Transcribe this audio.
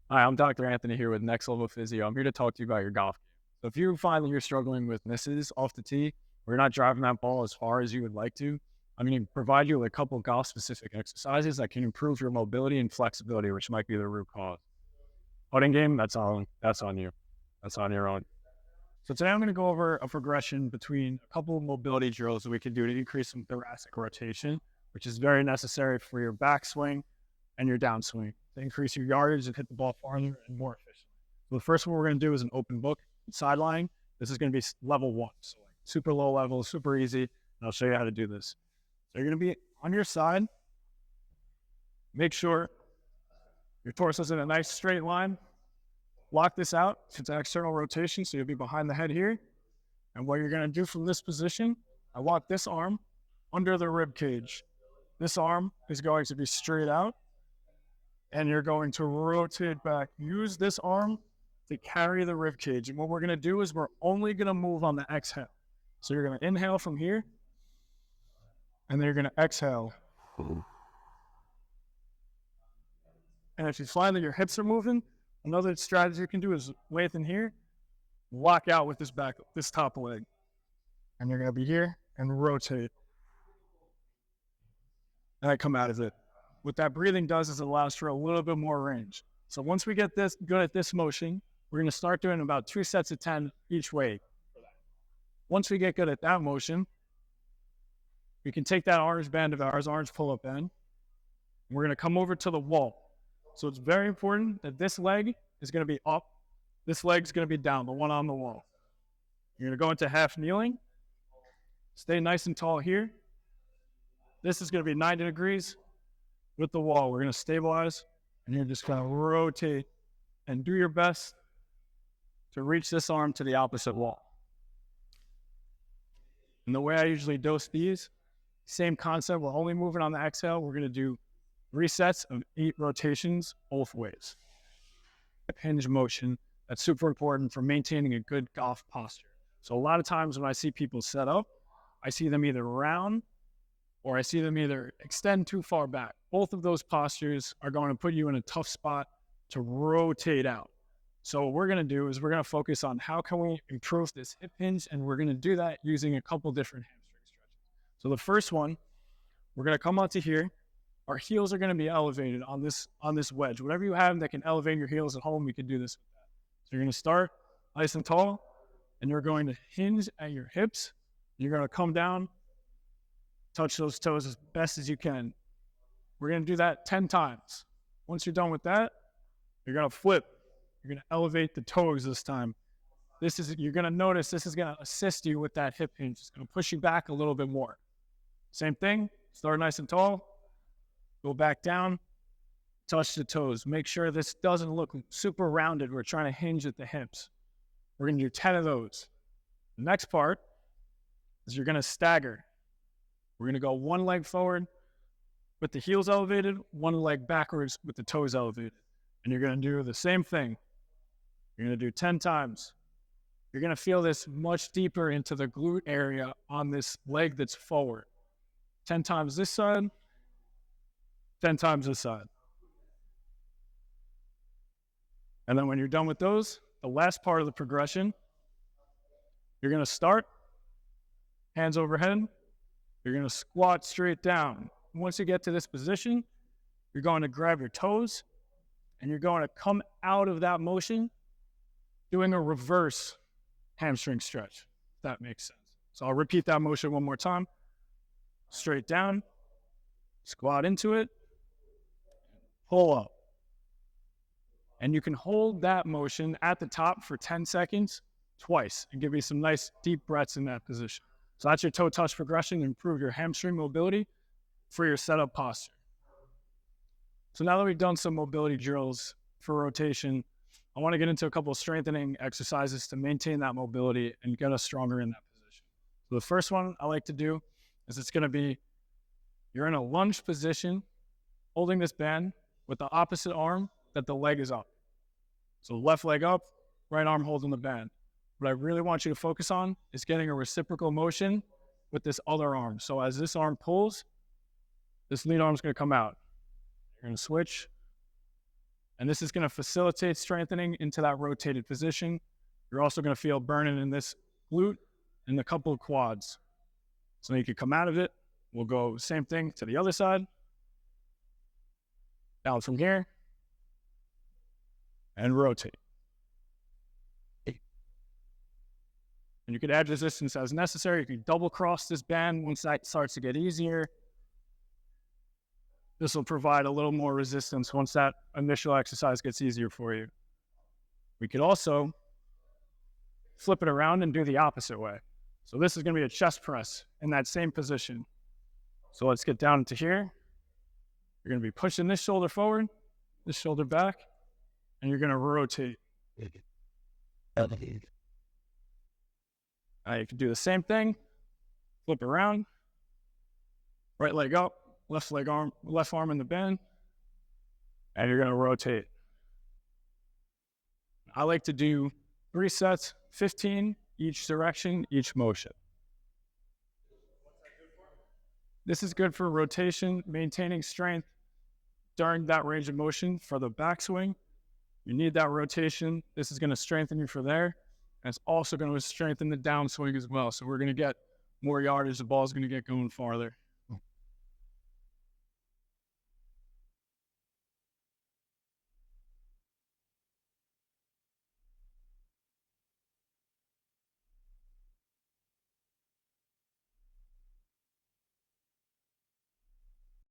Hi, I'm Dr. Anthony here with Next Level Physio. I'm here to talk to you about your golf game. So, if you find that you're struggling with misses off the tee, or you're not driving that ball as far as you would like to, I'm going to provide you with a couple golf specific exercises that can improve your mobility and flexibility, which might be the root cause. Putting game, that's on you. That's on your own. So today I'm going to go over a progression between a couple of mobility drills that we can do to increase some thoracic rotation, which is very necessary for your backswing and your downswing to increase your yardage and hit the ball farther and more efficiently. So the first one we're going to do is an open book sideline. This is going to be level one, so like super low level, super easy. And I'll show you how to do this. So you're going to be on your side. Make sure your torso is in a nice straight line. Lock this out. It's an external rotation, so you'll be behind the head here. And what you're going to do from this position, I want this arm under the rib cage. This arm is going to be straight out, and you're going to rotate back. Use this arm to carry the rib cage. And what we're going to do is we're only going to move on the exhale. So you're going to inhale from here, and then you're going to exhale. And if you find that your hips are moving, another strategy you can do is lengthen here, lock out with this top leg. And you're going to be here and rotate. And I come out of it. What that breathing does is it allows for a little bit more range. So once we get this good at this motion, we're going to start doing about 2 sets of 10 each way. Once we get good at that motion, we can take that orange band of ours, orange pull-up band, and we're going to come over to the wall. So it's very important that this leg is going to be up, this leg's going to be down, the one on the wall. You're going to go into half kneeling, stay nice and tall here. This is going to be 90 degrees with the wall. We're going to stabilize, and you're just going to rotate and do your best to reach this arm to the opposite wall. And the way I usually dose these, same concept. We're only moving on the exhale. We're going to do 3 sets of 8 rotations both ways. Hinge motion, that's super important for maintaining a good golf posture. So a lot of times when I see people set up, I see them either round or I see them either extend too far back. Both of those postures are going to put you in a tough spot to rotate out. So what we're going to do is we're going to focus on how can we improve this hip hinge, and we're going to do that using a couple different hamstring stretches. So the first one, we're going to come onto here. Our heels are going to be elevated on this wedge. Whatever you have that can elevate your heels at home, we can do this with that. So you're going to start nice and tall, and you're going to hinge at your hips. You're going to come down, touch those toes as best as you can. We're going to do that 10 times. Once you're done with that, you're going to flip. You're going to elevate the toes this time. You're going to notice this is going to assist you with that hip hinge. It's going to push you back a little bit more. Same thing, start nice and tall, go back down, touch the toes. Make sure this doesn't look super rounded. We're trying to hinge at the hips. We're going to do 10 of those. The next part is you're going to stagger. We're going to go one leg forward with the heels elevated, one leg backwards with the toes elevated. And you're going to do the same thing. You're going to do 10 times. You're going to feel this much deeper into the glute area on this leg that's forward. 10 times this side, 10 times this side. And then when you're done with those, the last part of the progression, you're going to start, hands overhead. You're going to squat straight down. Once you get to this position, you're going to grab your toes, and you're going to come out of that motion doing a reverse hamstring stretch, if that makes sense. So I'll repeat that motion one more time. Straight down, squat into it, pull up. And you can hold that motion at the top for 10 seconds twice and give you some nice deep breaths in that position. So that's your toe touch progression to improve your hamstring mobility for your setup posture. So now that we've done some mobility drills for rotation, I want to get into a couple of strengthening exercises to maintain that mobility and get us stronger in that position. So the first one I like to do is it's going to be, you're in a lunge position, holding this band with the opposite arm that the leg is up. So left leg up, right arm holding the band. What I really want you to focus on is getting a reciprocal motion with this other arm. So as this arm pulls, this lead arm is going to come out. You're going to switch, And this is going to facilitate strengthening into that rotated position. You're also going to feel burning in this glute and a couple of quads. So you can come out of it. We'll go same thing to the other side. Down from here. And rotate. And you can add resistance as necessary. You can double cross this band once that starts to get easier. This will provide a little more resistance once that initial exercise gets easier for you. We could also flip it around and do the opposite way. So this is going to be a chest press in that same position. So let's get down to here. You're going to be pushing this shoulder forward, this shoulder back, and you're going to rotate. You can do the same thing. Flip around. Right leg up, left arm in the bend, and you're going to rotate. I like to do 3 sets, 15 each direction, each motion. This is good for rotation, maintaining strength during that range of motion for the backswing. You need that rotation. This is going to strengthen you for there. And it's also going to strengthen the downswing as well. So we're going to get more yardage. The ball is going to get going farther.